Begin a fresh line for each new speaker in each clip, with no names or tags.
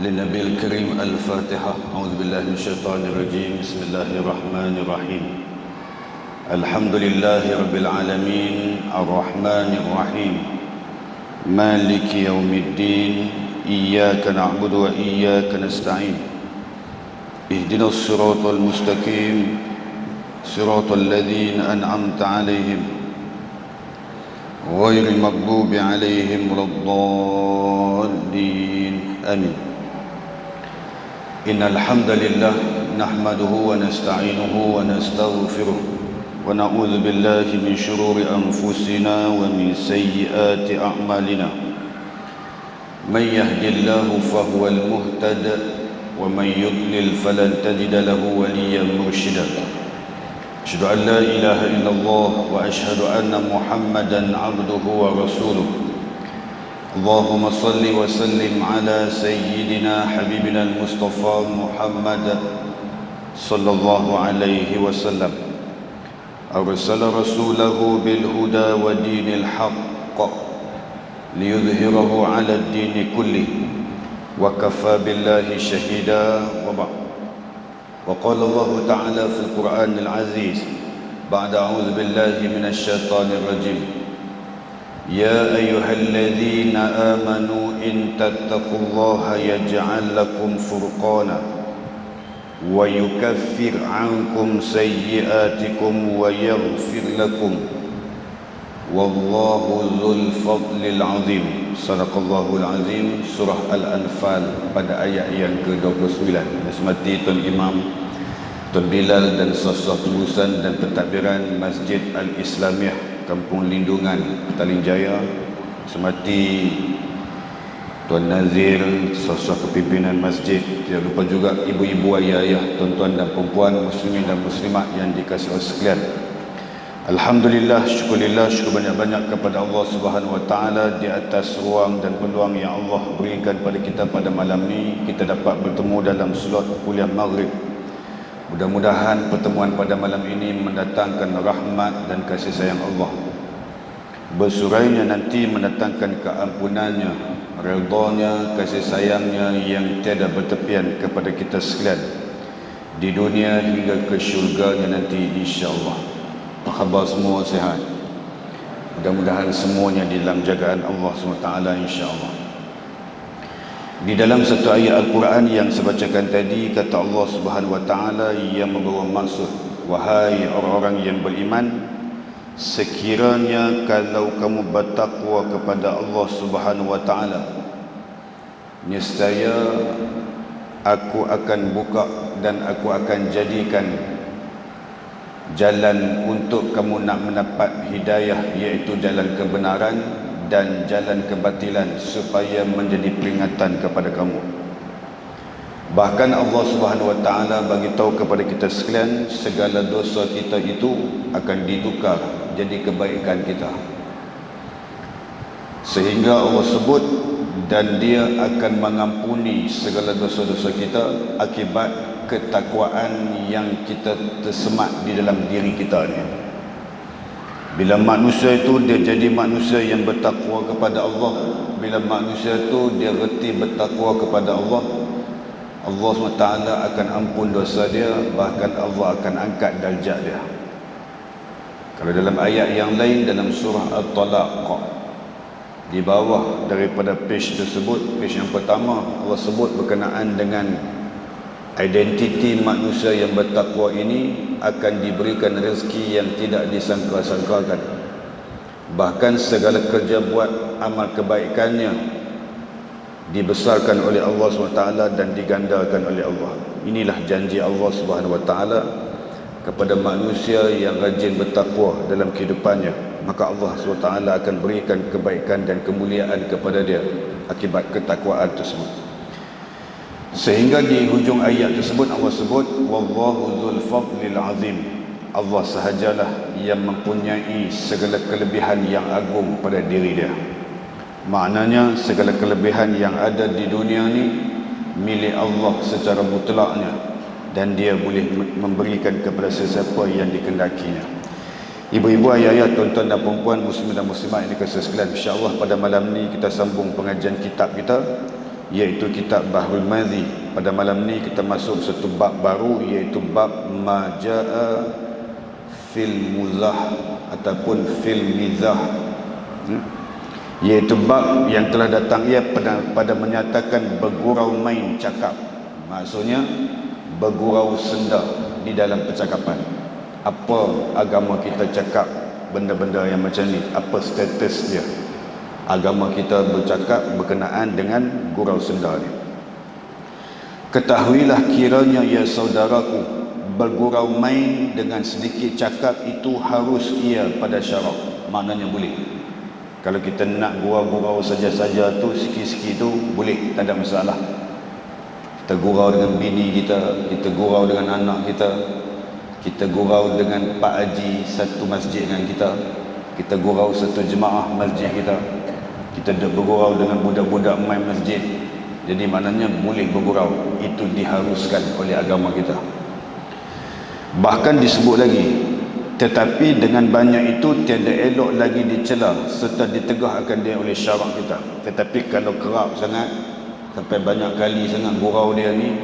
للنبي الكريم الفاتحة. أعوذ بالله من الشيطان الرجيم. بسم الله الرحمن الرحيم. الحمد لله رب العالمين الرحمن الرحيم مالك يوم الدين إياك نعبد وإياك نستعين اهدنا الصراط المستقيم صراط الذين أنعمت عليهم غير المغضوب عليهم ولا الضالين آمين. إن الحمد لله نحمده ونستعينه ونستغفره ونعوذ بالله من شرور أنفسنا ومن سيئات أعمالنا. من يهد الله فهو المهتد ومن يضلل فلن تجد له وليا مرشدا. أشهد أن لا إله إلا الله وأشهد أن محمدا عبده ورسوله. اللهم صل وسلم على سيدنا حبيبنا المصطفى محمد صلى الله عليه وسلم. أرسل رسوله بالهدى ودين الحق ليظهره على الدين كله وكفى بالله شهيدا. وبعد، وقال الله تعالى في القرآن العزيز بعد أعوذ بالله من الشيطان الرجيم: يا أيها الذين آمنوا إن تتقوا الله يجعل لكم فرقانا ويكفر عنكم سيئاتكم ويغفر لكم والله ذو الفضل العظيم. Sadaqallahul Azim. Surah Al-Anfal pada ayat yang ke-29. Semati Tuan Imam, Tuan Bilal dan sah-sah tubusan dan pentadbiran Masjid Al-Islamiyah Kampung Lindungan, Petaling Jaya. Semati Tuan Nazir, sah-sah kepimpinan masjid. Tidak lupa juga ibu-ibu, ayah-ayah, tuan-tuan dan perempuan, muslimin dan muslimat yang dikasihi Allah sekalian. Alhamdulillah, syukurillah, syukur banyak-banyak kepada Allah Subhanahu Wa Taala di atas ruang dan peluang yang Allah berikan pada kita pada malam ni. Kita dapat bertemu dalam solat kuliah maghrib. Mudah-mudahan pertemuan pada malam ini mendatangkan rahmat dan kasih sayang Allah. Bersurainya nanti mendatangkan keampunannya, redha-Nya, kasih sayangnya yang tiada bertepian kepada kita sekalian di dunia hingga ke syurga-Nya nanti, insya-Allah. Apa khabar semua, sihat? Mudah-mudahan semuanya di dalam jagaan Allah SWT, insya-Allah. Di dalam satu ayat Al-Quran yang saya bacakan tadi, kata Allah Subhanahu Wa Taala yang membawa maksud, wahai orang-orang yang beriman, sekiranya kalau kamu bertakwa kepada Allah Subhanahu Wa Taala, nescaya aku akan buka dan aku akan jadikan jalan untuk kamu nak mendapat hidayah, iaitu jalan kebenaran, dan jalan kebatilan, supaya menjadi peringatan kepada kamu. Bahkan Allah Subhanahu Wa Taala bagi tahu kepada kita sekalian, segala dosa kita itu akan ditukar jadi kebaikan kita. Sehingga Allah sebut, dan Dia akan mengampuni segala dosa-dosa kita akibat ketakwaan yang kita tersemat di dalam diri kita ni. Bila manusia itu dia jadi manusia yang bertakwa kepada Allah, bila manusia itu dia reti bertakwa kepada Allah, Allah SWT akan ampun dosa dia, bahkan Allah akan angkat darjat dia. Kalau dalam ayat yang lain dalam surah At-Talaq, di bawah daripada page tersebut, page yang pertama, Allah sebut berkenaan dengan identiti manusia yang bertakwa ini akan diberikan rezeki yang tidak disangka-sangkakan. Bahkan segala kerja buat amal kebaikannya dibesarkan oleh Allah SWT dan digandakan oleh Allah. Inilah janji Allah Subhanahu Wa Taala kepada manusia yang rajin bertakwa dalam kehidupannya. Maka Allah SWT akan berikan kebaikan dan kemuliaan kepada dia akibat ketakwaan tersebut. Sehingga di hujung ayat tersebut Allah sebut, wallahu dzul fadlil azim. Allah sahajalah yang mempunyai segala kelebihan yang agung pada diri dia. Maknanya segala kelebihan yang ada di dunia ni milik Allah secara mutlaknya, dan Dia boleh memberikan kepada sesiapa yang dikehendakinya. Ibu-ibu, ayah-ayah, tuan-tuan dan puan-puan, muslim dan muslimat yang dikasihi sekalian, insya-Allah pada malam ni kita sambung pengajian kitab kita iaitu kitab Bahrul Madhi. Pada malam ni kita masuk satu bab baru, iaitu bab Majaa fil Muzah ataupun fil Mizah, iaitu bab yang telah datang ia pada menyatakan bergurau main cakap. Maksudnya bergurau senda di dalam percakapan. Apa agama kita cakap benda-benda yang macam ni, apa status dia. Agama kita bercakap berkenaan dengan gurau senda ni. Ketahuilah kiranya ya saudaraku, bergurau main dengan sedikit cakap itu harus ia pada syarak. Maknanya boleh. Kalau kita nak gurau-gurau saja-saja tu, sikit-sikit tu boleh, tak ada masalah. Kita gurau dengan bini kita, kita gurau dengan anak kita, kita gurau dengan Pak Haji satu masjid dengan kita gurau satu jemaah masjid kita bergurau dengan budak-budak main masjid. Jadi maknanya boleh bergurau, itu diharuskan oleh agama kita. Bahkan disebut lagi, tetapi dengan banyak itu tiada elok lagi dicela serta ditegah akan dia oleh syarak kita. Tetapi kalau kerap sangat, sampai banyak kali sangat gurau dia ni,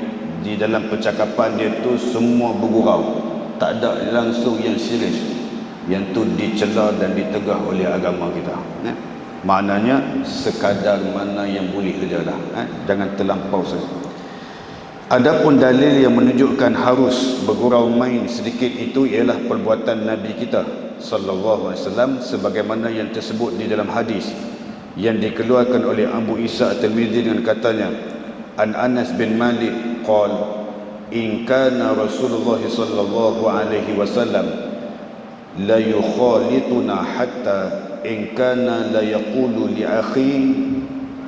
di dalam percakapan dia tu semua bergurau, tak ada langsung yang serius, yang tu dicela dan ditegah oleh agama kita. Maknanya sekadar mana yang boleh sajalah, jangan terlampau saja. Adapun dalil yang menunjukkan harus bergurau main sedikit itu ialah perbuatan Nabi kita sallallahu alaihi wasallam, sebagaimana yang tersebut di dalam hadis yang dikeluarkan oleh Abu Isa At-Tirmidzi dengan katanya, An Anas bin Malik qala in kana Rasulullah sallallahu alaihi wasallam la yukhalituna hatta in kana la yaqulu li akhi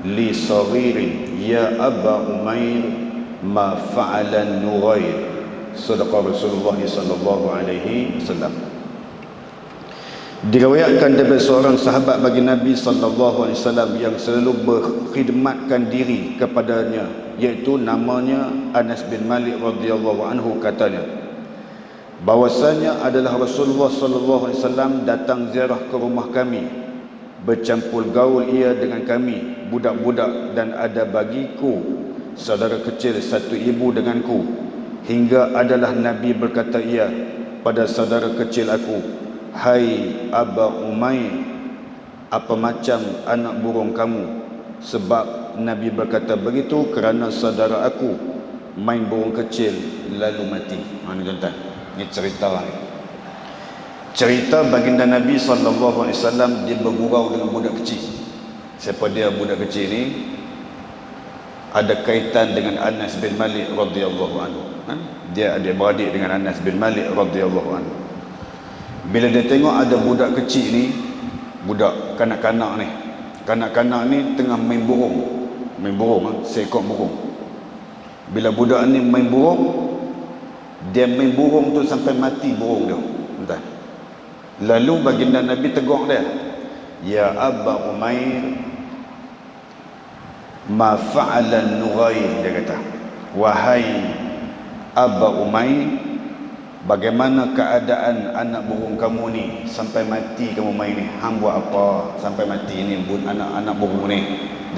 li saghirin ya Aba Umair ma fa'ala Nughair. Sadaqa Rasulullah sallallahu alaihi wasallam. Diriwayatkan daripada seorang sahabat bagi Nabi sallallahu alaihi wasallam yang selalu berkhidmatkan diri kepadanya, iaitu namanya Anas bin Malik radhiyallahu anhu, katanya bahwasanya adalah Rasulullah sallallahu alaihi wasallam datang ziarah ke rumah kami, bercampur gaul ia dengan kami budak-budak, dan ada bagiku saudara kecil satu ibu denganku, hingga adalah Nabi berkata ia pada saudara kecil aku, hai Aba Umair, apa macam anak burung kamu? Sebab Nabi berkata begitu kerana saudara aku main burung kecil lalu mati. Mana tuan-tuan, ini cerita ni. Cerita baginda Nabi SAW, dia bergurau dengan budak kecil. Siapa dia budak kecil ni? Ada kaitan dengan Anas bin Malik radhiyallahu anhu. Dia adik-beradik dengan Anas bin Malik radhiyallahu anhu. Bila dia tengok ada budak kecil ni, budak kanak-kanak ni tengah main burung, seekor burung. Bila budak ni main burung, dia main burung tu sampai mati burung dia. Entah. Lalu baginda Nabi tegur dia, ya Aba Umair ma fa'ala Nughair. Dia kata, wahai Aba Umair, bagaimana keadaan anak burung kamu ni sampai mati kamu main ni? Hang buat apa sampai mati ni anak burung ni?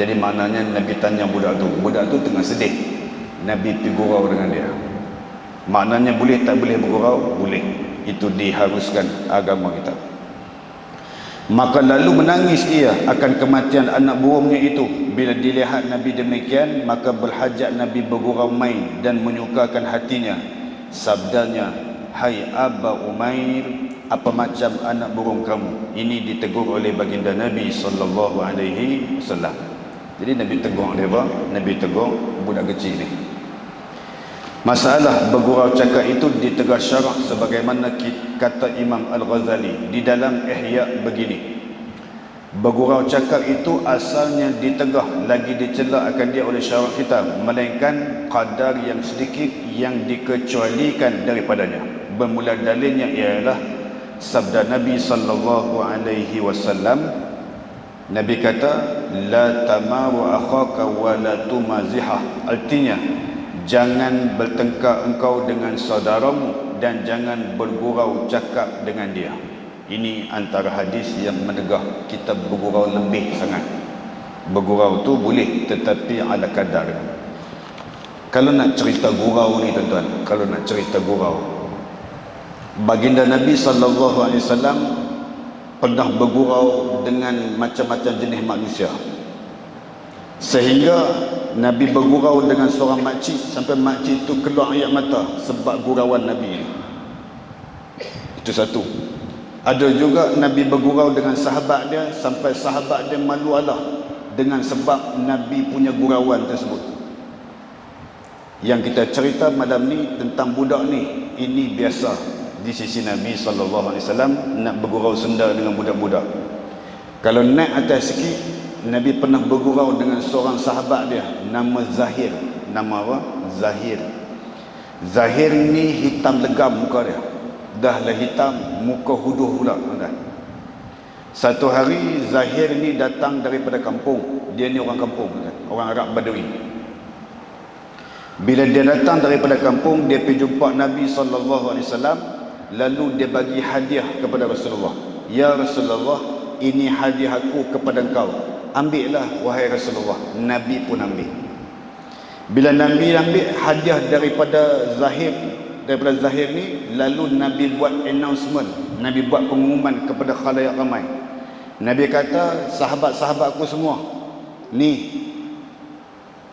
Jadi maknanya Nabi tanya budak tu tengah sedih. Nabi pergi gurau dengan dia. Maknanya boleh tak boleh bergurau? Boleh. Itu diharuskan agama kita. Maka lalu menangis ia akan kematian anak burungnya itu. Bila dilihat Nabi demikian, maka berhajat Nabi bergurau main dan menyukakan hatinya. Sabdanya, hai Aba Umair, apa macam anak burung kamu? Ini ditegur oleh baginda Nabi sallallahu alaihi wasallam. Jadi Nabi tegur dia apa? Nabi tegur budak kecil ni. Masalah bergurau cakap itu ditegar syarak sebagaimana kata Imam Al-Ghazali di dalam Ihya begini. Bergurau cakap itu asalnya ditegah lagi dicela akan dia oleh syarak kita, melainkan qadar yang sedikit yang dikecualikan daripadanya. Bermula dalilnya ialah sabda Nabi sallallahu alaihi wasallam. Nabi kata, la tamaru akhaka wa la tumazihah. Artinya, jangan bertengkar engkau dengan saudaramu dan jangan bergurau cakap dengan dia. Ini antara hadis yang menegah kita bergurau lebih sangat. Bergurau tu boleh, tetapi ala kadar. Kalau nak cerita gurau ni tuan-tuan, kalau nak cerita gurau, baginda Nabi SAW pernah bergurau dengan macam-macam jenis manusia, sehingga Nabi bergurau dengan seorang makcik sampai makcik itu keluar air mata sebab gurauan Nabi ini. Itu satu. Ada juga Nabi bergurau dengan sahabat dia sampai sahabat dia malu Allah dengan sebab Nabi punya gurauan tersebut. Yang kita cerita malam ni tentang budak ni, ini biasa di sisi Nabi SAW nak bergurau senda dengan budak-budak. Kalau naik atas sikit, Nabi pernah bergurau dengan seorang sahabat dia, nama Zahir. Nama apa? Zahir. Zahir ni hitam legam muka dia. Dah lah hitam, muka huduh pula. Satu hari Zahir ni datang daripada kampung. Dia ni orang kampung, orang Arab Badui. Bila dia datang daripada kampung, dia pergi jumpa Nabi SAW, lalu dia bagi hadiah kepada Rasulullah. Ya Rasulullah, ini hadiah aku kepada engkau, ambillah wahai Rasulullah. Nabi pun ambil. Bila Nabi ambil hadiah daripada Zahir ni, lalu Nabi buat announcement, Nabi buat pengumuman kepada khalayak ramai. Nabi kata, sahabat-sahabatku semua, ni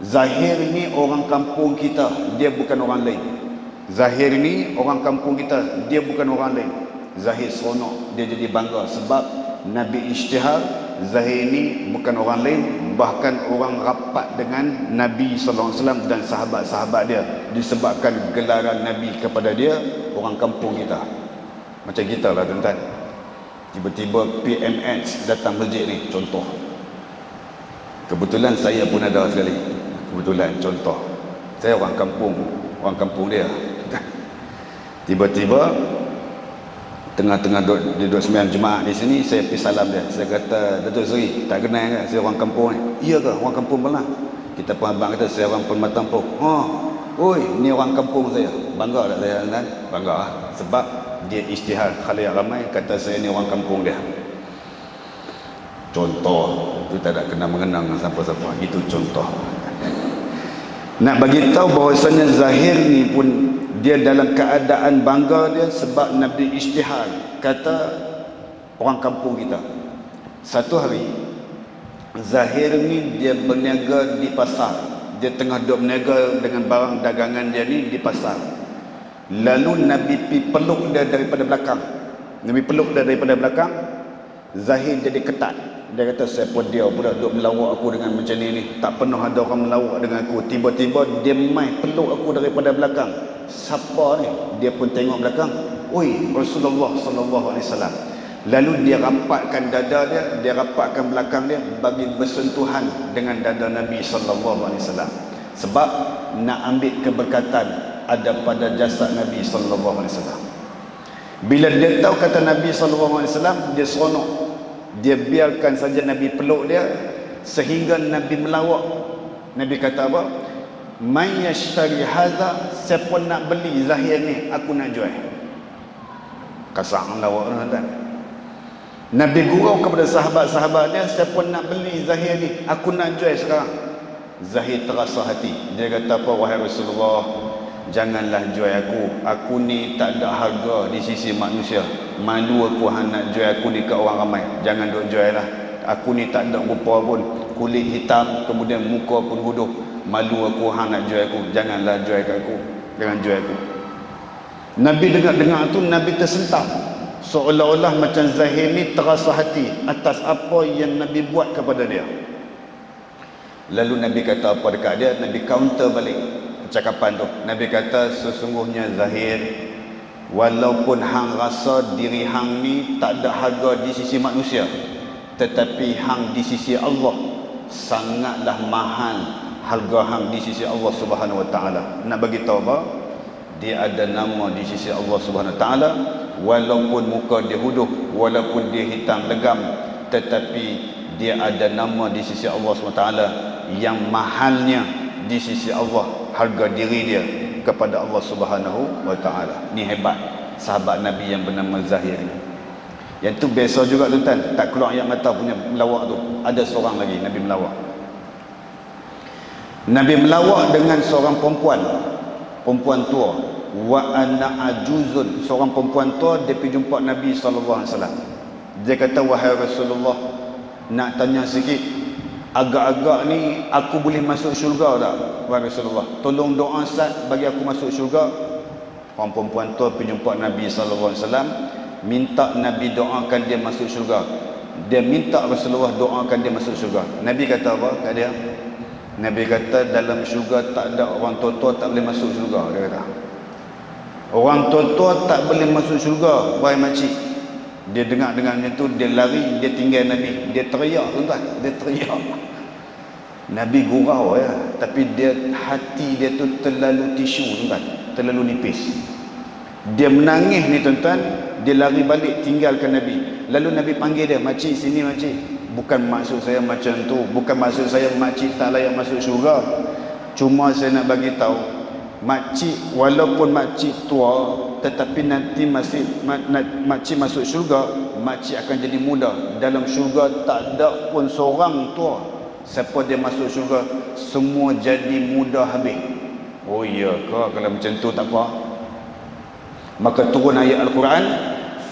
Zahir ni orang kampung kita, dia bukan orang lain. Zahir ni orang kampung kita, dia bukan orang lain. Zahir seronok, dia jadi bangga sebab Nabi isytihar Zahir ni bukan orang lain, bahkan orang rapat dengan Nabi SAW dan sahabat-sahabat dia, disebabkan gelaran Nabi kepada dia orang kampung kita. Macam kita lah tuan-tuan, tiba-tiba PMS datang masjid ni, contoh. Kebetulan saya pun ada sekali. Kebetulan, contoh, saya orang kampung dia. Tiba-tiba tengah-tengah duduk sembahyang Jumaat di sini, saya pergi salam dia. Saya kata, Datuk Seri, tak kenal ke? Saya orang kampung ni. Iya ke? Orang kampung mana? Kita pun abang kata, saya orang Permata Empuk. Oh, oi, ni orang kampung saya. Bangga tak saya? Kan? Bangga lah. Sebab dia isytihar khalayak ramai, kata saya ni orang kampung dia. Contoh, itu tak ada kena mengenang siapa-siapa. Itu contoh. Nak bagi tahu bahawasanya Zahir ni pun dia dalam keadaan bangga dia sebab Nabi isytihar kata orang kampung kita. Satu hari Zahir ni dia berniaga di pasar. Dia tengah duduk berniaga dengan barang dagangan dia ni di pasar. Lalu Nabi peluk dia daripada belakang. Nabi peluk dia daripada belakang. Zahir jadi ketat. Dia kata, saya pun dia pula duduk melawak aku dengan macam ni. Tak pernah ada orang melawak dengan aku. Tiba-tiba dia mai peluk aku daripada belakang. Siapa ni? Dia pun tengok belakang. Oi, Rasulullah SAW. Lalu dia rapatkan dada dia rapatkan belakang dia bagi bersentuhan dengan dada Nabi SAW. Sebab nak ambil keberkatan ada pada jasad Nabi SAW. Bila dia tahu kata Nabi SAW, dia seronok. Dia biarkan saja Nabi peluk dia sehingga Nabi melawak. Nabi kata apa? Man yashtari hadha, siapa nak beli Zahir ni, aku nak jual. Kasar melawak tuan-tuan. Nabi gurau kepada sahabat-sahabat dia, siapa nak beli Zahir ni, aku nak jual sekarang. Zahir terasa hati. Dia kata apa? Wahai Rasulullah, janganlah jual aku ni tak ada harga di sisi manusia. Malu aku nak jual aku ni ke orang ramai. Jangan duk jual lah. Aku ni tak ada rupa pun, kulit hitam, kemudian muka pun huduh. Malu aku nak jual aku. Janganlah jual kat aku. Jangan jual aku. Nabi dengar tu, Nabi tersentak, seolah-olah macam Zahir ni terasa hati atas apa yang Nabi buat kepada dia. Lalu Nabi kata apa dekat dia? Nabi counter balik cakapan tu. Nabi kata, sesungguhnya Zahir, walaupun hang rasa diri hang ni tak ada harga di sisi manusia, tetapi hang di sisi Allah sangatlah mahal harga hang di sisi Allah Subhanahu Wa Taala. Nak bagi tahu apa? Dia ada nama di sisi Allah Subhanahu Wa Taala, walaupun muka dia huduh, walaupun dia hitam legam, tetapi dia ada nama di sisi Allah Subhanahu Wa Taala yang mahalnya di sisi Allah harga diri dia kepada Allah Subhanahu Wa Taala. Ni hebat sahabat Nabi yang bernama Zahir ni. Yang tu biasa juga tuan, tak keluar ayat mata punya melawak tu. Ada seorang lagi Nabi melawak. Nabi melawak dengan seorang perempuan tua. Wa ana ajuzun, seorang perempuan tua, dia pergi jumpa Nabi SAW. Dia kata, wahai Rasulullah, nak tanya sikit, agak-agak ni aku boleh masuk syurga tak, wahai Rasulullah? Tolong doa Ustaz bagi aku masuk syurga. Orang perempuan tua pergi jumpa Nabi SAW, minta Nabi doakan dia masuk syurga. Dia minta Rasulullah doakan dia masuk syurga. Nabi kata apa kat dia? Nabi kata, dalam syurga tak ada orang tua-tua tak boleh masuk syurga. Dia kata, orang tua-tua tak boleh masuk syurga, wahai makcik. Dia dengar itu, dia lari, dia tinggal Nabi. Dia teriak tuan-tuan, dia teriak. Nabi gurau ya, tapi dia hati dia tu terlalu tisu tuan-tuan, terlalu nipis. Dia menangis ni tuan-tuan, dia lari balik tinggalkan Nabi. Lalu Nabi panggil dia, makcik sini makcik. Bukan maksud saya macam tu, bukan maksud saya makcik tak layak masuk syurga. Cuma saya nak bagi tahu, makcik walaupun makcik tua, tetapi nanti makcik masuk syurga, makcik akan jadi muda. Dalam syurga tak ada pun seorang tua. Siapa dia masuk syurga, semua jadi muda habis. Oh iya ke? Kalau macam tu tak apa. Maka turun ayat Al-Quran,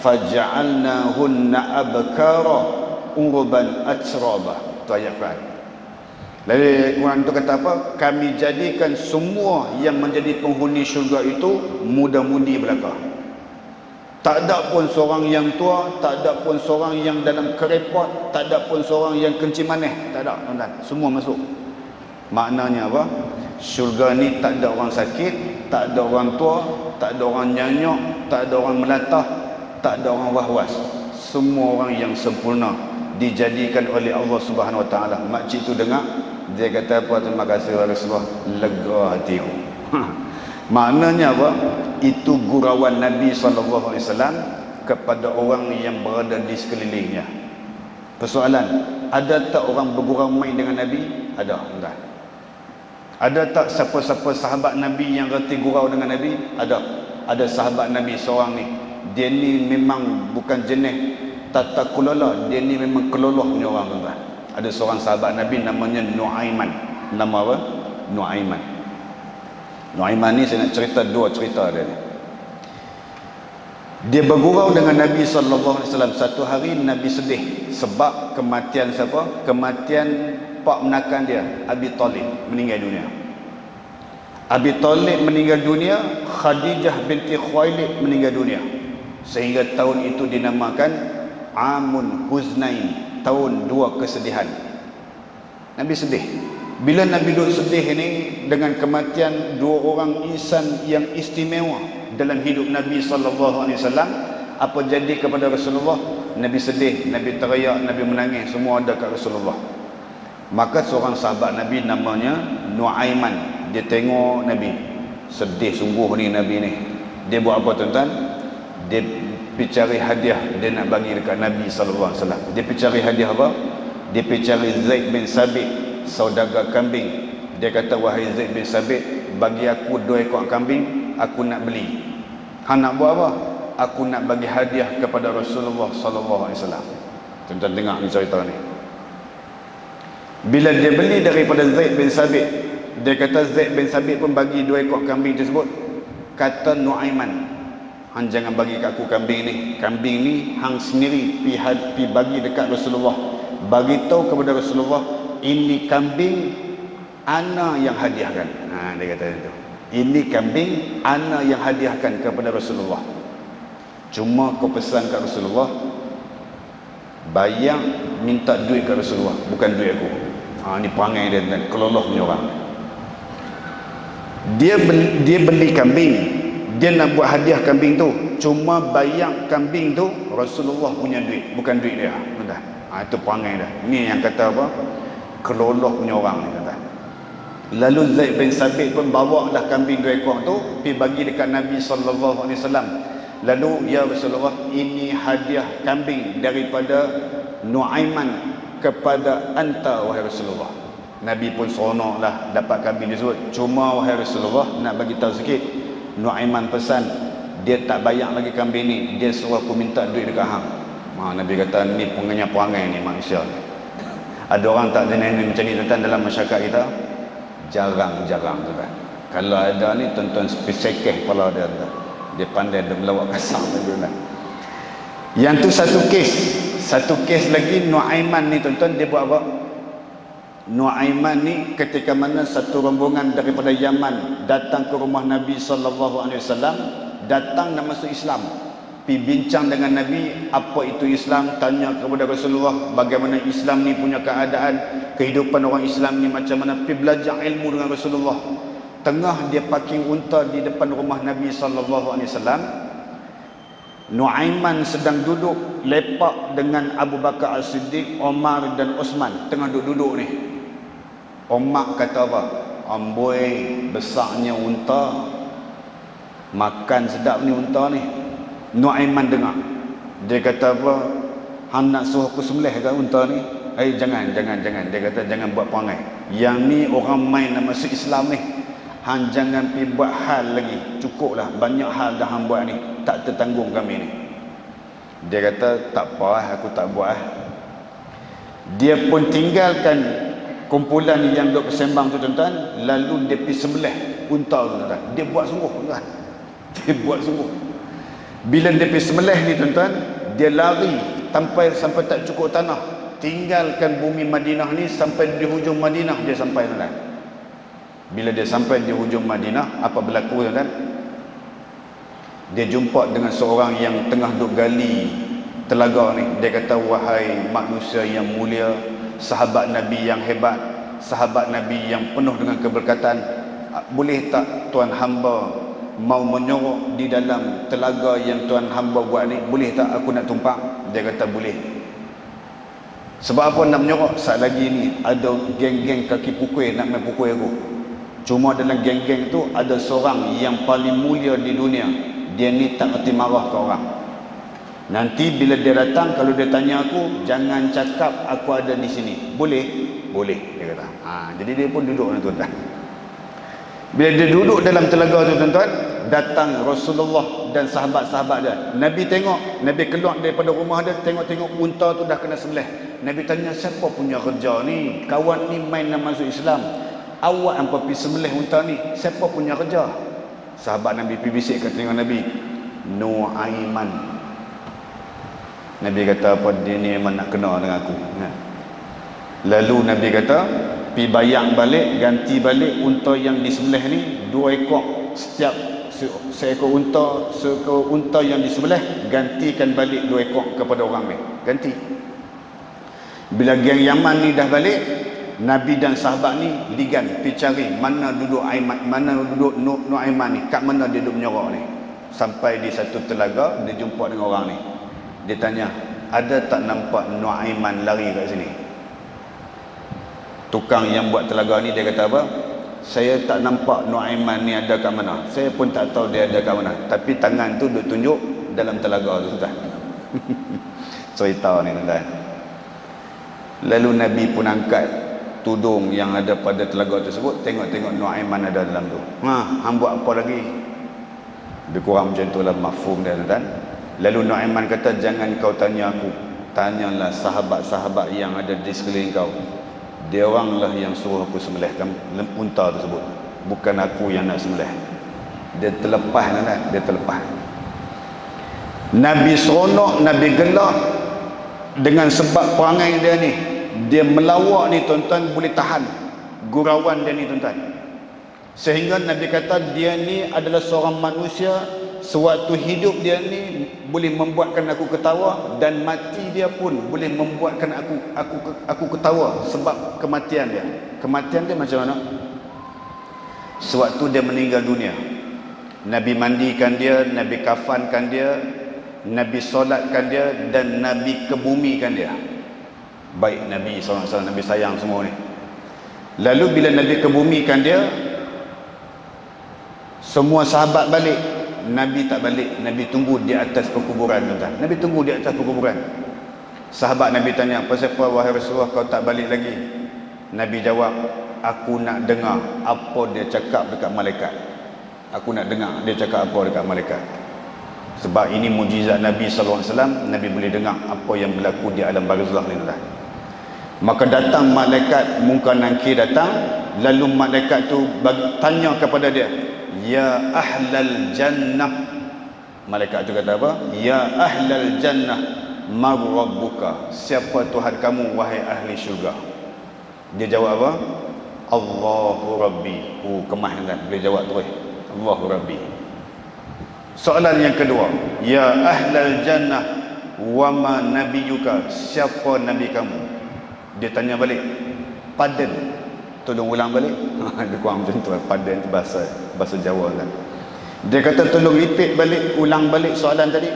faja'alnahunna abkara urban atraba. Itu ayat Quran. Lalu Quran tu kata apa? Kami jadikan semua yang menjadi penghuni syurga itu muda-mudi belaka. Tak ada pun seorang yang tua, tak ada pun seorang yang dalam kerepot, tak ada pun seorang yang kencing manis, tak ada tuan-tuan. Semua masuk. Maknanya apa? Syurga ni tak ada orang sakit, tak ada orang tua, tak ada orang nyanyuk, tak ada orang melatah, tak ada orang was-was. Semua orang yang sempurna dijadikan oleh Allah Subhanahu Wa Taala. Makcik tu dengar, dia kata apa? Terima kasih Rasulullah, lega hatiku. Maknanya apa? Itu gurauan Nabi SAW kepada orang yang berada di sekelilingnya. Persoalan, ada tak orang bergurau main dengan Nabi? Ada, enggak? Ada tak siapa-siapa sahabat Nabi yang reti gurau dengan Nabi? Ada. Ada sahabat Nabi seorang ni, dia ni memang bukan jenis tata kelola, dia ni memang keloloh punya orang tuan-tuan. Ada seorang sahabat Nabi namanya Nuaiman. Nama apa? Nuaiman. Nuaiman ni saya nak cerita dua cerita dia ni. Dia bergurau dengan Nabi SAW. Satu hari Nabi sedih sebab kematian siapa? Kematian pak menakan dia, Abi Talib, meninggal dunia. Abi Talib meninggal dunia, Khadijah binti Khuwailid meninggal dunia. Sehingga tahun itu dinamakan Amun Huznain, tahun dua kesedihan. Nabi sedih. Bila Nabi duduk sedih ini dengan kematian dua orang insan yang istimewa dalam hidup Nabi SAW, apa jadi kepada Rasulullah? Nabi sedih, Nabi teriak, Nabi menangis, semua ada kat Rasulullah. Maka seorang sahabat Nabi namanya Nuaiman, dia tengok Nabi sedih sungguh ni Nabi ni. Dia buat apa tuan-tuan? Dia pergi cari hadiah, dia nak bagi dekat Nabi SAW. Dia pergi cari hadiah apa? Dia pergi cari Zaid bin Sabit, saudagar kambing. Dia kata, wahai Zaid bin Sabit, bagi aku 2 ekor kambing, aku nak beli. Hang nak buat apa? Aku nak bagi hadiah kepada Rasulullah SAW. Tuan-tuan dengar ni cerita ni. Bila dia beli daripada Zaid bin Sabit, dia kata Zaid bin Sabit pun bagi 2 ekor kambing tersebut. Kata Nuaiman, hang jangan bagi kat aku kambing ni. Kambing ni hang sendiri pi bagi dekat Rasulullah. Bagi tahu kepada Rasulullah, ini kambing ana yang hadiahkan. Dia kata itu. Ini kambing ana yang hadiahkan kepada Rasulullah. Cuma kau pesan kat Rasulullah, bayar minta duit kat Rasulullah, bukan duit aku. Ni perangai dia dan keloloh punya orang. Dia beli kambing, dia nak buat hadiah kambing tu, cuma bayar kambing tu Rasulullah punya duit, bukan duit dia. Itu perangai dia. Ini yang kata apa? Keloloh punya orang ni kata. Lalu Zaid bin Sabit pun bawa dah kambing 2 ekor tu pergi bagi dekat Nabi SAW. Lalu, ya Rasulullah, ini hadiah kambing daripada Nuaiman kepada anta wahai Rasulullah. Nabi pun seronok lah dapat kambing tersebut. Cuma wahai Rasulullah, nak bagi tahu sikit, Nuaiman pesan dia tak bayar lagi kambing ni, dia suruh aku minta duit dekat hang. Nabi kata ni pengennya perangai ni manusia ni. Ada orang tak ada nenek macam ni tuan dalam masyarakat kita? Jarang-jarang tuan. Kalau ada ni tuan-tuan sekeh kepala dia tuan. Dia pandai dia melawak kasar tuan. Yang tu satu kes lagi. Nuaiman ni tuan-tuan dia buat apa? Nuaiman ni ketika mana satu rombongan daripada Yaman datang ke rumah Nabi SAW, datang nak masuk Islam, pi bincang dengan Nabi apa itu Islam, tanya kepada Rasulullah bagaimana Islam ni punya keadaan, kehidupan orang Islam ni macam mana, pi belajar ilmu dengan Rasulullah. Tengah dia parking unta di depan rumah Nabi SAW, Nuaiman sedang duduk lepak dengan Abu Bakar As-Siddiq, Omar dan Osman. Tengah duduk ni. Omar kata apa? Amboi, besarnya unta, makan sedap ni unta ni. Nuaiman dengar. Dia kata apa? Hang nak suruh aku sembelih ke unta ni? Jangan. Dia kata jangan buat perangai. Yang ni orang main nak masuk Islam ni. Hang jangan pi buat hal lagi. Cukuplah, banyak hal dah hang buat ni. Tak tertanggung kami ni. Dia kata tak apa, aku tak buat. Dia pun tinggalkan kumpulan yang duk bersembang tu tuan-tuan, lalu dia pergi sembelih unta tu tuan-tuan. Dia buat sungguh tuan-tuan. Dia buat sungguh. Bila dia pergi sembelih ni tuan-tuan, dia lari sampai tak cukup tanah, tinggalkan bumi Madinah ni sampai di hujung Madinah dia sampai tuan-tuan. Bila dia sampai di hujung Madinah, apa berlaku tuan-tuan? Dia jumpa dengan seorang yang tengah duk gali telaga ni. Dia kata, wahai manusia yang mulia, sahabat Nabi yang hebat, sahabat Nabi yang penuh dengan keberkatan, boleh tak tuan hamba mau menyorok di dalam telaga yang tuan hamba buat ni? Boleh tak aku nak tumpang? Dia kata boleh. Sebab apa nak menyorok? Saat lagi ni ada geng-geng kaki pukul nak main pukul aku. Cuma dalam geng-geng tu ada seorang yang paling mulia di dunia. Dia ni tak erti marah ke orang. Nanti bila dia datang, kalau dia tanya aku, jangan cakap aku ada di sini. Boleh? Boleh, dia kata. Jadi dia pun duduk tuan-tuan. Bila dia duduk dalam telaga tu tuan-tuan, datang Rasulullah dan sahabat-sahabat dia. Nabi tengok, Nabi keluar daripada rumah dia, tengok-tengok unta tu dah kena sembelih. Nabi tanya, siapa punya kerja ni? Kawan ni main nak masuk Islam, awak yang pergi sembelih unta ni, siapa punya kerja? Sahabat Nabi pergi bisik kat telinga Nabi, Nuaiman. Nabi kata, apa dia ni memang nak kena dengan aku. Lalu Nabi kata, pi bayang balik, ganti balik unta yang disembelih ni, 2 ekor. Setiap seekor unta yang disembelih, gantikan balik 2 ekor kepada orang ni. Ganti. Bila geng Yaman ni dah balik, Nabi dan sahabat ni ligan pi cari mana duduk Aiman, mana duduk Nuaiman ni, kat mana dia duduk menyorok ni. Sampai di satu telaga, dia jumpa dengan orang ni. Dia tanya, ada tak nampak Nuaiman lari kat sini? Tukang yang buat telaga ni dia kata apa? Saya tak nampak Nuaiman ni ada kat mana. Saya pun tak tahu dia ada kat mana. Tapi tangan tu duk tunjuk dalam telaga tu tuan. Cerita ni tuan. Lalu Nabi pun angkat tudung yang ada pada telaga tersebut, tengok-tengok Nuaiman ada dalam tu. Hang buat apa lagi? Lebih kurang macam itulah mafhum dia tuan. Lalu Nuaiman kata, jangan kau tanya aku, tanyalah sahabat-sahabat yang ada di sekeliling kau. Dia oranglah yang suruh aku sembelihkan unta tersebut, bukan aku yang nak sembelih. Dia terlepas tuan, dia terlepas. Nabi seronok, Nabi gelak dengan sebab perangai dia ni. Dia melawak ni tuan-tuan, boleh tahan gurauan dia ni tuan-tuan. Sehingga Nabi kata dia ni adalah seorang manusia, sewaktu hidup dia ni boleh membuatkan aku ketawa, dan mati dia pun boleh membuatkan aku ketawa sebab kematian dia. Kematian dia macam mana? Sewaktu dia meninggal dunia, Nabi mandikan dia, Nabi kafankan dia, Nabi solatkan dia, dan Nabi kebumikan dia. Baik Nabi SAW, Nabi sayang semua ni. Lalu bila Nabi kebumikan dia, semua sahabat balik, Nabi tak balik. Nabi tunggu di atas perkuburan tuan. Nabi tunggu di atas perkuburan. Sahabat Nabi tanya, pasal apa wahai Rasulullah kau tak balik lagi? Nabi jawab, aku nak dengar apa dia cakap dekat malaikat. Aku nak dengar dia cakap apa dekat malaikat. Sebab ini mujizat Nabi sallallahu alaihi wasallam. Nabi boleh dengar apa yang berlaku di alam barzakh ni tuan. Maka datang malaikat Munkar Nakir datang, lalu malaikat tu tanya kepada dia, ya ahlal jannah. Malaikat tu kata apa? Ya ahlal jannah, mar rabbuka, siapa Tuhan kamu wahai ahli syurga? Dia jawab apa? Allahu rabbi. Kemah kan, boleh jawab terus, Allahu rabbi. Soalan yang kedua, ya ahlal jannah wa ma nabiyuka, siapa nabi kamu? Dia tanya balik, pardon, tolong ulang balik. Dia kurang macam tu, pardon tu bahasa Jawa kan. Dia kata tolong repeat balik, ulang balik soalan tadi.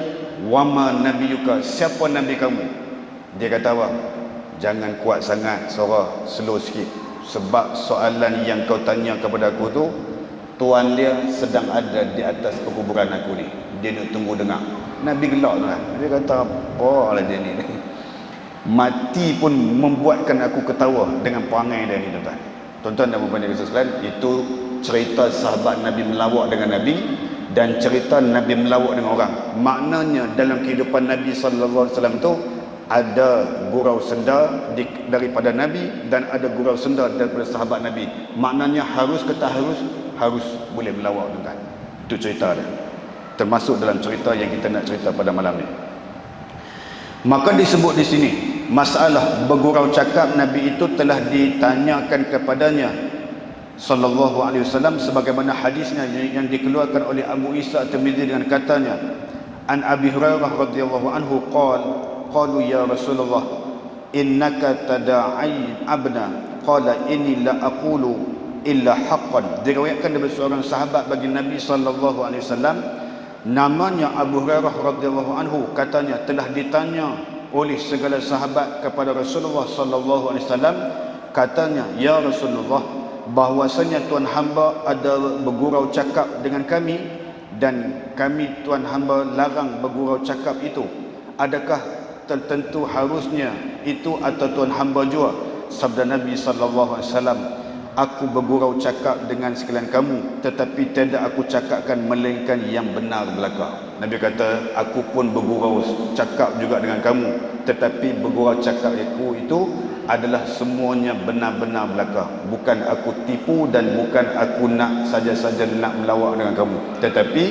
Wama nabiyuka, siapa nabi kamu? Dia kata apa? Jangan kuat sangat suara, slow sikit. Sebab soalan yang kau tanya kepada aku tu, tuan dia sedang ada di atas perkuburan aku ni. Dia nak tunggu dengar. Nabi gelak tu kan. Dia kata apa lah dia ni. Mati pun membuatkan aku ketawa dengan perangai dia ni tuan-tuan. Tuan-tuan dan puan-puan yang sekalian, itu cerita sahabat Nabi melawak dengan Nabi dan cerita Nabi melawak dengan orang. Maknanya dalam kehidupan Nabi sallallahu alaihi wasallam tu ada gurau senda daripada Nabi dan ada gurau senda daripada sahabat Nabi. Maknanya harus ke tak harus? Harus boleh melawak tuan-tuan. Itu cerita dia. Termasuk dalam cerita yang kita nak cerita pada malam ni. Maka disebut di sini masalah bergurau cakap, Nabi itu telah ditanyakan kepadanya sallallahu alaihi wasallam sebagaimana hadisnya yang dikeluarkan oleh Abu Isa At-Tirmidzi dengan katanya, an Abi Hurairah radhiyallahu anhu qalu ya Rasulullah innaka tada'ai abna qala inni la aqulu illa haqqan. Diriwayatkan dari seorang sahabat bagi Nabi sallallahu alaihi wasallam, namanya Abu Hurairah radhiyallahu anhu, katanya telah ditanya oleh segala sahabat kepada Rasulullah sallallahu alaihi wasallam, katanya, ya Rasulullah, bahwasanya tuan hamba ada bergurau cakap dengan kami dan kami tuan hamba larang bergurau cakap itu. Adakah tertentu harusnya itu atau tuan hamba jua? Sabda Nabi sallallahu alaihi wasallam, aku bergurau cakap dengan sekalian kamu, tetapi tidak aku cakapkan melainkan yang benar belaka. Nabi kata, aku pun bergurau cakap juga dengan kamu, tetapi bergurau cakap aku itu adalah semuanya benar-benar belaka. Bukan aku tipu dan bukan aku nak saja-saja nak melawak dengan kamu, tetapi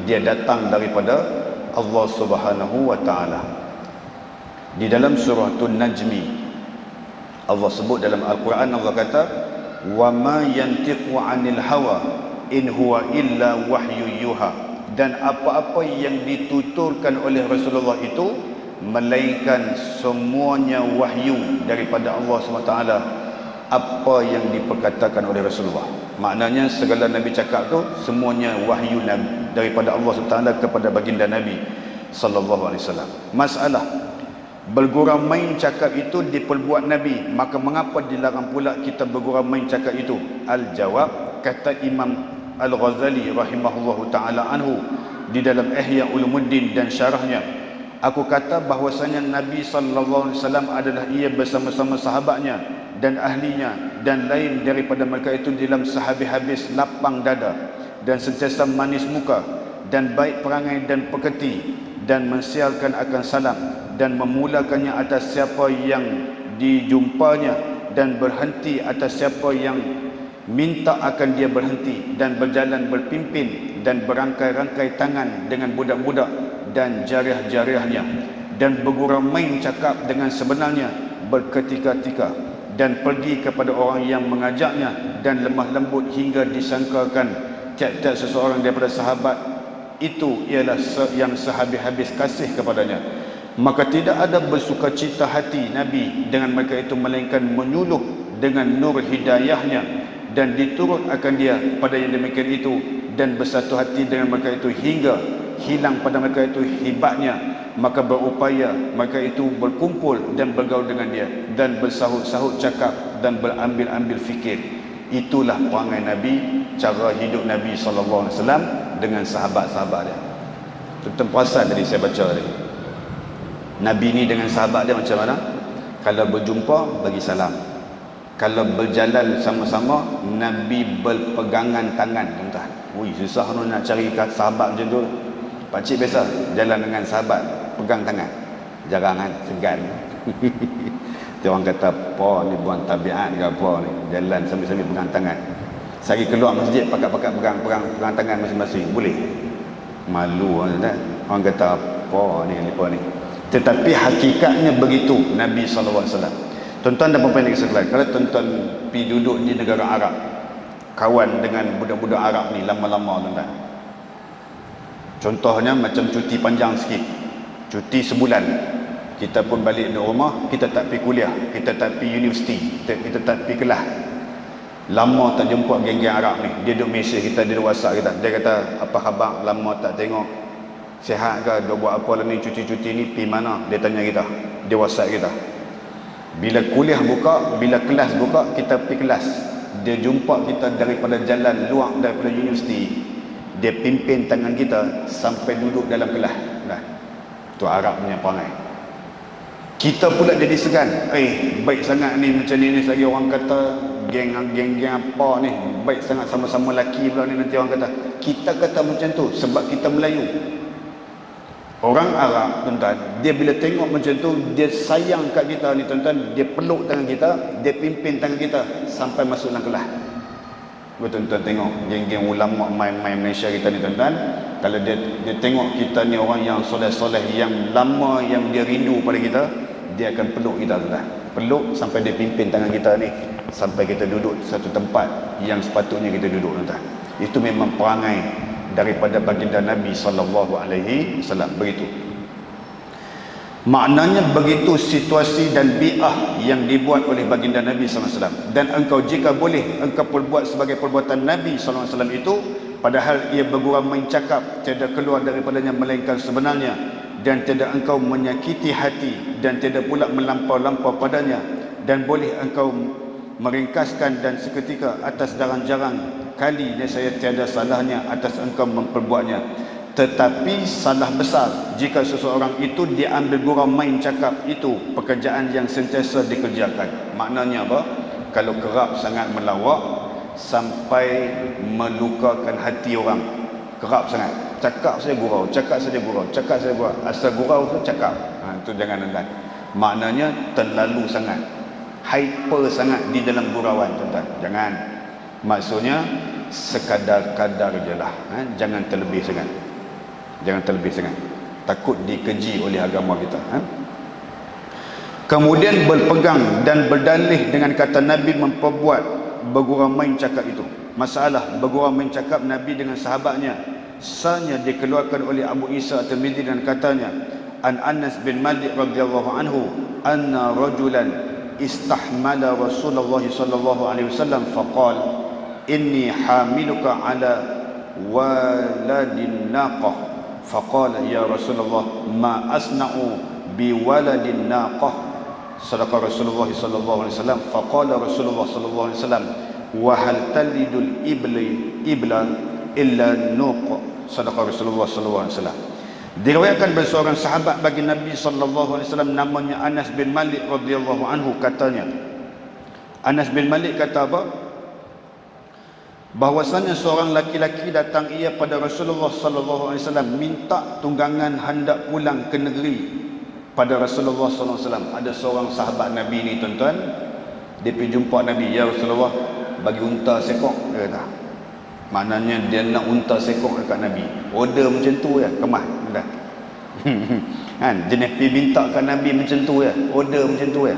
dia datang daripada Allah Subhanahu wa taala. Di dalam surah An-Najmi, Allah sebut dalam Al-Quran, Allah kata, wa ma yantiqu 'anil hawa in huwa illa wahyu yuha. Dan apa-apa yang dituturkan oleh Rasulullah itu melainkan semuanya wahyu daripada Allah SWT, apa yang diperkatakan oleh Rasulullah. Maknanya segala Nabi cakap tu semuanya wahyu daripada Allah SWT kepada baginda Nabi sallallahu alaihi wasallam. Masalah bergurau main cakap itu diperbuat Nabi, maka mengapa dilarang pula kita bergurau main cakap itu? Al-jawab, kata Imam Al-Ghazali rahimahullahu ta'ala anhu di dalam Ihya Ulumuddin dan syarahnya, aku kata bahwasanya Nabi sallallahu alaihi wasallam adalah ia bersama-sama sahabatnya dan ahlinya dan lain daripada mereka itu dalam sehabis-habis lapang dada dan sentiasa manis muka dan baik perangai dan pekerti dan mensiarkan akan salam dan memulakannya atas siapa yang dijumpanya dan berhenti atas siapa yang minta akan dia berhenti dan berjalan berpimpin dan berangkai-rangkai tangan dengan budak-budak dan jariah-jariahnya dan bergurau main cakap dengan sebenarnya berketika-tika dan pergi kepada orang yang mengajaknya dan lemah lembut hingga disangkakan tiap-tiap seseorang daripada sahabat itu ialah yang sehabis-habis kasih kepadanya. Maka tidak ada bersukacita hati Nabi dengan mereka itu melainkan menyuluh dengan nur hidayahnya dan diturut akan dia pada yang demikian itu dan bersatu hati dengan mereka itu hingga hilang pada mereka itu hibatnya. Maka berupaya mereka itu berkumpul dan bergaul dengan dia dan bersahut-sahut cakap dan berambil-ambil fikir. Itulah perangai Nabi, cara hidup Nabi sallallahu alaihi wasallam dengan sahabat-sahabat dia. Tuan perasan tadi saya baca tadi, Nabi ni dengan sahabat dia macam mana? Kalau berjumpa bagi salam, kalau berjalan sama-sama Nabi berpegangan tangan tuan-tuan. Ui, susah nak cari sahabat macam tu. Pakcik biasa jalan dengan sahabat pegang tangan, jarang kan, segan. Dia orang kata apa ni, buang tabiat ke apa ni, jalan sambil-sambil pegang tangan. Sehari keluar masjid pakat-pakat pegang tangan masing-masing, boleh? Malu kan? Orang kata apa ni, apa ni. Tetapi hakikatnya begitu Nabi SAW. Tuan-tuan dan puan-puan yang sekalian, kalau tuan-tuan pergi duduk di negara Arab, kawan dengan budak-budak Arab ni lama-lama tuan-tuan. Contohnya macam cuti panjang sikit, cuti sebulan, kita pun balik di rumah, kita tak pergi kuliah, kita tak pergi universiti, kita tak pergi kelas. Lama tak jumpa geng-geng Arab ni. Dia duduk mesej kita, dia duduk WhatsApp kita. Dia kata, apa khabar, lama tak tengok, sihat ke, dia buat apa lah ni, cuti-cuti ni, pergi mana? Dia tanya kita, dia WhatsApp kita. Bila kuliah buka, bila kelas buka, kita pergi kelas. Dia jumpa kita daripada jalan luar, daripada universiti. Dia pimpin tangan kita sampai duduk dalam kelas. Nah, tu Arab punya perangai. Kita pula jadi segan. Baik sangat ni macam ni lagi orang kata geng apa ni, baik sangat sama-sama lelaki pula ni, nanti orang kata. Kita kata macam tu sebab kita Melayu. Orang Arab tuan-tuan, dia bila tengok macam tu, dia sayang kat kita ni tuan-tuan, dia peluk tangan kita, dia pimpin tangan kita sampai masuk dalam kelas. Tuan-tuan tengok geng-geng ulama main-main Malaysia kita ni tuan-tuan, kalau dia tengok kita ni orang yang soleh-soleh, yang lama, yang dia rindu pada kita, dia akan peluk kita tuan-tuan. Peluk sampai dia pimpin tangan kita ni sampai kita duduk satu tempat yang sepatutnya kita duduk tuan-tuan. Itu memang perangai daripada baginda Nabi SAW. Begitu maknanya, begitu situasi dan bi'ah yang dibuat oleh baginda Nabi SAW. Dan engkau jika boleh, engkau perbuat sebagai perbuatan Nabi SAW itu, padahal ia bergurau main cakap, tiada keluar daripadanya melainkan sebenarnya, dan tidak engkau menyakiti hati, dan tidak pula melampau-lampau padanya, dan boleh engkau meringkaskan dan seketika atas jarang-jarang kali nescaya tiada salahnya atas engkau memperbuatnya. Tetapi salah besar jika seseorang itu diambil gurau main cakap itu pekerjaan yang sentiasa dikerjakan. Maknanya apa? Kalau kerap sangat melawak sampai melukakan hati orang, kerap sangat cakap saja gurau, cakap saja gurau, cakap saja gurau, asal gurau tu cakap, itu jangan tuan-tuan. Maknanya terlalu sangat, hyper sangat di dalam gurauan tuan-tuan. Jangan. Maksudnya sekadar-kadar je lah, jangan terlebih sangat. Jangan terlebih sangat, takut dikeji oleh agama kita. Kemudian berpegang dan berdalih dengan kata Nabi memperbuat bergurau main cakap itu. Masalah bergurau main cakap Nabi dengan sahabatnya, sanya dikeluarkan oleh Abu Isa At-Tirmidzi dan katanya, an Anas bin Malik radhiyallahu anhu anna rajulan istahmala Rasulullah sallallahu alaihi wasallam faqala inni hamiluka ala waladin naqah faqala ya Rasulullah ma asna'u bi waladin naqah. Sadaqa Rasulullah sallallahu alaihi wasallam. Faqala Rasulullah sallallahu alaihi wasallam wa hal talidul ibla illa nuq. Sadaqa Rasulullah sallallahu alaihi wasallam. Diriwayatkan dari seorang sahabat bagi Nabi sallallahu alaihi wasallam namanya Anas bin Malik radhiyallahu anhu, katanya, Anas bin Malik kata apa? Bahwasanya seorang laki-laki datang ia pada Rasulullah sallallahu alaihi wasallam minta tunggangan hendak pulang ke negeri pada Rasulullah sallallahu alaihi wasallam. Ada seorang sahabat Nabi ni tuan-tuan, dia pergi jumpa Nabi, ya Rasulullah, bagi unta sekok, dia kata. Maknanya dia nak unta sekok dekat Nabi. Order macam tu ya, kemas dah. Kan jenis pergi minta kat Nabi macam tu ya, order macam tu ya.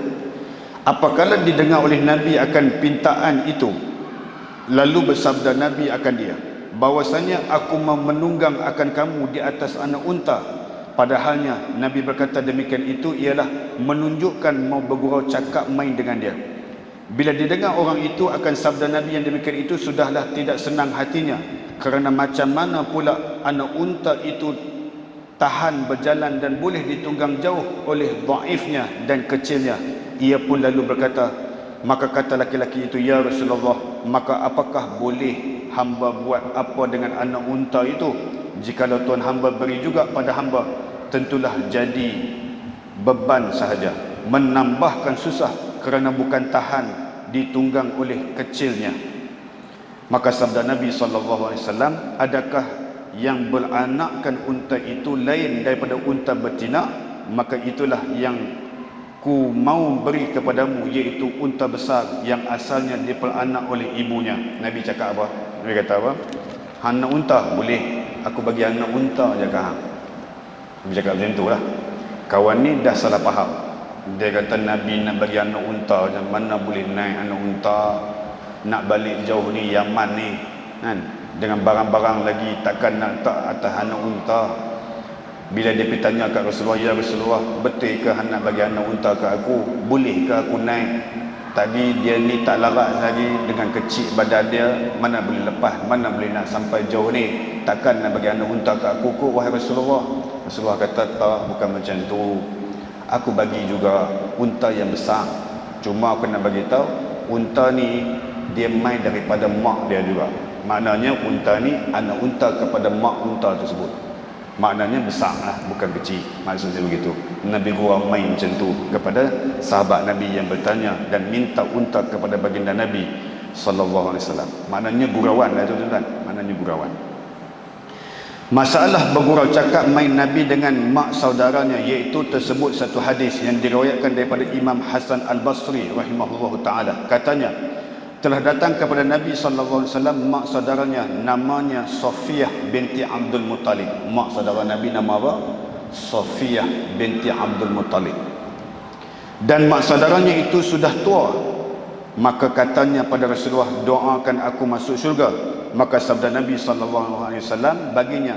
Apakala didengar oleh Nabi akan pintaan itu, lalu bersabda Nabi akan dia, bahwasanya aku mau menunggang akan kamu di atas anak unta. Padahalnya Nabi berkata demikian itu ialah menunjukkan mau bergurau cakap main dengan dia. Bila didengar orang itu akan sabda Nabi yang demikian itu, sudahlah tidak senang hatinya, kerana macam mana pula anak unta itu tahan berjalan dan boleh ditunggang jauh oleh dhaifnya dan kecilnya. Ia pun lalu berkata, maka kata laki-laki itu, ya Rasulullah, maka apakah boleh hamba buat apa dengan anak unta itu? Jikalau Tuhan hamba beri juga pada hamba, tentulah jadi beban sahaja, menambahkan susah, kerana bukan tahan ditunggang oleh kecilnya. Maka sabda Nabi SAW, adakah yang beranakkan unta itu lain daripada unta betina, maka itulah yang ku mau beri kepadamu, iaitu unta besar yang asalnya diperanak oleh ibunya. Nabi cakap apa? Nabi kata apa? Hang nak unta? Boleh, aku bagi anak unta je kah? Nabi cakap macam tu lah. Kawan ni dah salah faham. Dia kata Nabi nak bagi anak unta je, mana boleh naik anak unta, nak balik jauh ni, Yaman ni kan, dengan barang-barang lagi, takkan nak tak atas anak unta. Bila dia pergi tanya kat Rasulullah, ya Rasulullah, betul ke hang nak bagi anak unta ke aku? Boleh ke aku naik? Tadi dia ni tak larat lagi, dengan kecil badan dia, mana boleh lepas, mana boleh nak sampai jauh ni, takkan nak bagi anak unta ke aku ke wahai Rasulullah? Rasulullah kata, tak, bukan macam tu. Aku bagi juga unta yang besar, cuma aku nak bagi tahu, unta ni dia mai daripada mak dia juga. Maknanya unta ni anak unta kepada mak unta tersebut. Maknanya besar lah, bukan kecil. Maksudnya begitu. Nabi gua main macam tu kepada sahabat Nabi yang bertanya dan minta unta kepada baginda Nabi sallallahu alaihi wasallam. Maknanya gurauan lah tuan-tuan. Maknanya gurauan. Masalah bergurau cakap main Nabi dengan mak saudaranya, iaitu tersebut satu hadis yang diriwayatkan daripada Imam Hasan Al-Basri rahimahullahu taala. Katanya, telah datang kepada Nabi sallallahu alaihi wasallam mak saudaranya, namanya Safiyah binti Abdul Muttalib. Mak saudara Nabi nama apa? Safiyah binti Abdul Muttalib. Dan mak saudaranya itu sudah tua. Maka katanya pada Rasulullah, doakan aku masuk syurga. Maka sabda Nabi sallallahu alaihi wasallam baginya,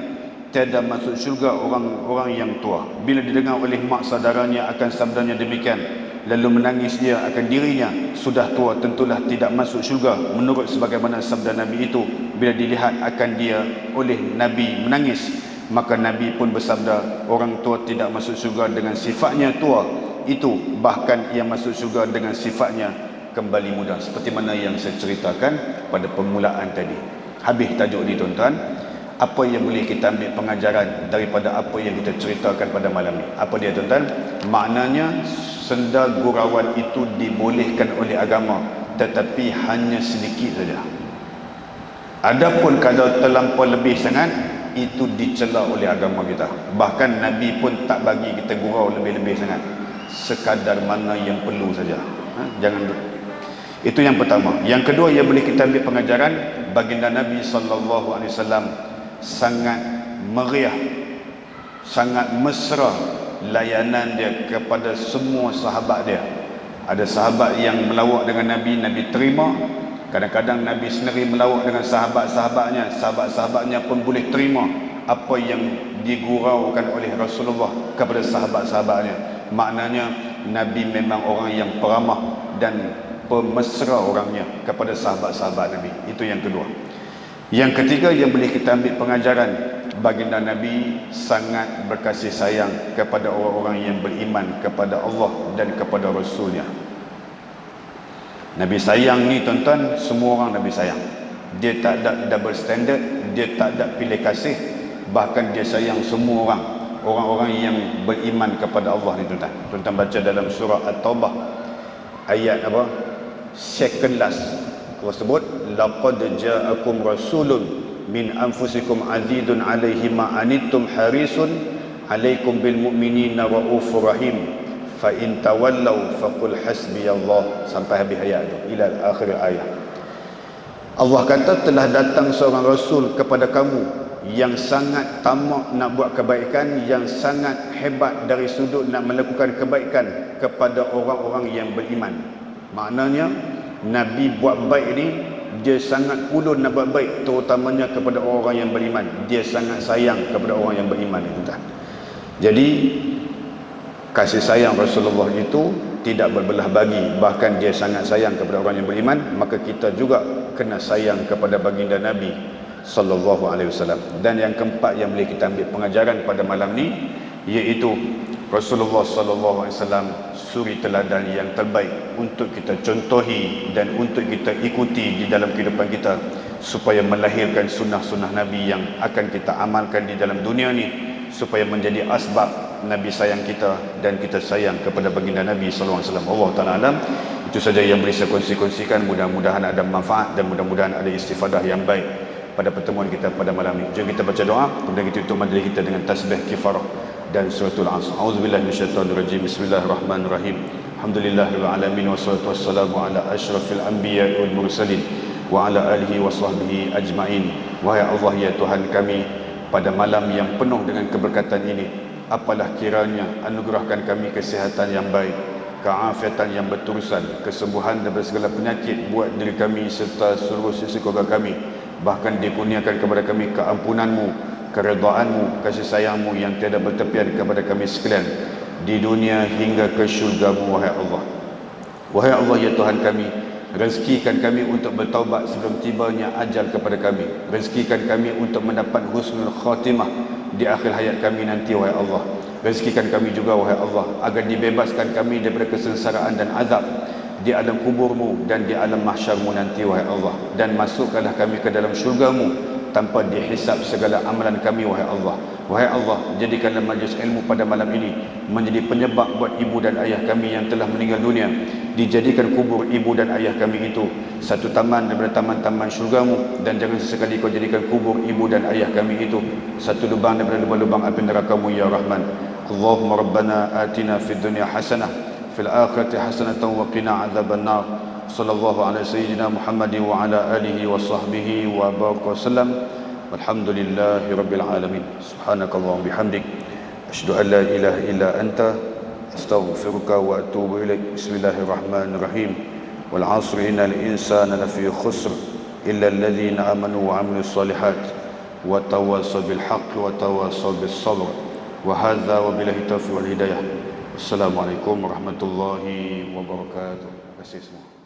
tiada masuk syurga orang-orang yang tua. Bila didengar oleh mak saudaranya akan sabdanya demikian, lalu menangis dia akan dirinya, sudah tua tentulah tidak masuk syurga, menurut sebagaimana sabda Nabi itu. Bila dilihat akan dia oleh Nabi menangis, maka Nabi pun bersabda, orang tua tidak masuk syurga dengan sifatnya tua itu, bahkan ia masuk syurga dengan sifatnya kembali muda. Seperti mana yang saya ceritakan pada permulaan tadi. Habis tajuk ni tuan-tuan. Apa yang boleh kita ambil pengajaran daripada apa yang kita ceritakan pada malam ni? Apa dia tuan-tuan? Maknanya senda gurauan itu dibolehkan oleh agama, tetapi hanya sedikit saja. Adapun kalau terlampau lebih sangat, itu dicela oleh agama kita. Bahkan Nabi pun tak bagi kita gurau lebih-lebih sangat, sekadar mana yang perlu saja. Jangan. Itu yang pertama. Yang kedua yang boleh kita ambil pengajaran, baginda Nabi sallallahu alaihi wasallam sangat meriah, sangat mesra layanan dia kepada semua sahabat dia. Ada sahabat yang melawak dengan Nabi, Nabi terima. Kadang-kadang Nabi sendiri melawak dengan sahabat-sahabatnya, sahabat-sahabatnya pun boleh terima apa yang diguraukan oleh Rasulullah kepada sahabat-sahabatnya. Maknanya Nabi memang orang yang peramah dan pemesra orangnya kepada sahabat-sahabat Nabi. Itu yang kedua. Yang ketiga yang boleh kita ambil pengajaran, baginda Nabi sangat berkasih sayang kepada orang-orang yang beriman kepada Allah dan kepada Rasulnya. Nabi sayang ni tuan-tuan, semua orang Nabi sayang. Dia tak ada double standard, dia tak ada pilih kasih, bahkan dia sayang semua orang. Orang-orang yang beriman kepada Allah ni tuan-tuan. Tuan-tuan baca dalam surah At-Taubah ayat apa? Second last. Allah sebut, laqad ja'akum rasulun min anfusikum azizun 'alaihi ma anittum harisun 'alaikum bil mu'minina raufur rahim fa in tawallaw faqul hasbiyallah, sampai habis ayat tu, ila akhir ayat. Allah kata telah datang seorang rasul kepada kamu yang sangat tamak nak buat kebaikan, yang sangat hebat dari sudut nak melakukan kebaikan kepada orang-orang yang beriman. Maknanya Nabi buat baik ni, dia sangat ulun nak buat baik, terutamanya kepada orang yang beriman. Dia sangat sayang kepada orang yang beriman itu. Jadi kasih sayang Rasulullah itu tidak berbelah bagi, bahkan dia sangat sayang kepada orang yang beriman. Maka kita juga kena sayang kepada baginda Nabi sallallahu alaihi wasallam. Dan yang keempat yang boleh kita ambil pengajaran pada malam ni, iaitu Rasulullah sallallahu alaihi wasallam suri teladan yang terbaik untuk kita contohi dan untuk kita ikuti di dalam kehidupan kita, supaya melahirkan sunnah-sunnah Nabi yang akan kita amalkan di dalam dunia ni, supaya menjadi asbab Nabi sayang kita dan kita sayang kepada baginda Nabi sallallahu alaihi wasallam. Allah taala alam. Itu saja yang boleh saya kongsikan. Mudah-mudahan ada manfaat dan mudah-mudahan ada istifadah yang baik pada pertemuan kita pada malam ini. Jom kita baca doa, kemudian kita tutup majlis kita dengan tasbih kifarah dan suratul asr. Auzubillahi minasyaitonirrajim. Bismillahirrahmanirrahim. Alhamdulillahirabbil alamin wassalatu wassalamu ala asyrafil anbiya'i wal mursalin wa ala alihi wa sahbihi ajma'in. Wahai Allah, ya Tuhan kami, pada malam yang penuh dengan keberkatan ini, apalah kiranya anugerahkan kami kesihatan yang baik, keafiatan yang berterusan, kesembuhan daripada segala penyakit buat diri kami serta seluruh sisi keluarga kami. Bahkan dikurniakan kepada kami keampunan-Mu, keredaan-Mu, kasih sayang-Mu yang tiada bertepian kepada kami sekalian di dunia hingga ke syurga-Mu, wahai Allah. Wahai Allah, ya Tuhan kami, rezekikan kami untuk bertaubat sebelum tibanya ajal kepada kami. Rezekikan kami untuk mendapat husnul khatimah di akhir hayat kami nanti, wahai Allah. Rezekikan kami juga, wahai Allah, agar dibebaskan kami daripada kesengsaraan dan azab di alam kuburmu dan di alam mahsyarmu nanti, wahai Allah. Dan masukkanlah kami ke dalam syurgamu tanpa dihisap segala amalan kami, wahai Allah. Wahai Allah, jadikanlah majlis ilmu pada malam ini menjadi penyebab buat ibu dan ayah kami yang telah meninggal dunia, dijadikan kubur ibu dan ayah kami itu satu taman daripada taman-taman syurgamu, dan jangan sesekali kau jadikan kubur ibu dan ayah kami itu satu lubang daripada lubang-lubang api neraka-Mu, ya Rahman. Allahumma rabbana atina fid dunya hasanah fil akhirati hasanatan wa qina adzabannar. Sallallahu alaihi sayyidina Muhammad wa ala alihi wa sahbihi wa baraka wasallam. Walhamdulillahi rabbil alamin. Subhanakallahumma bihamdik asyhadu an la ilaha illa anta astaghfiruka wa atubu ilaik. Bismillahirrahmanirrahim. Wal 'asri innal insana lafi khusr illa alladhina amanu wa 'amilus solihat wa tawassaw bil haqqi wa tawassaw bis sabr. Wa hadza wa billahi taufiq wal hidayah. Assalamualaikum warahmatullahi wabarakatuh. Terima kasih semua.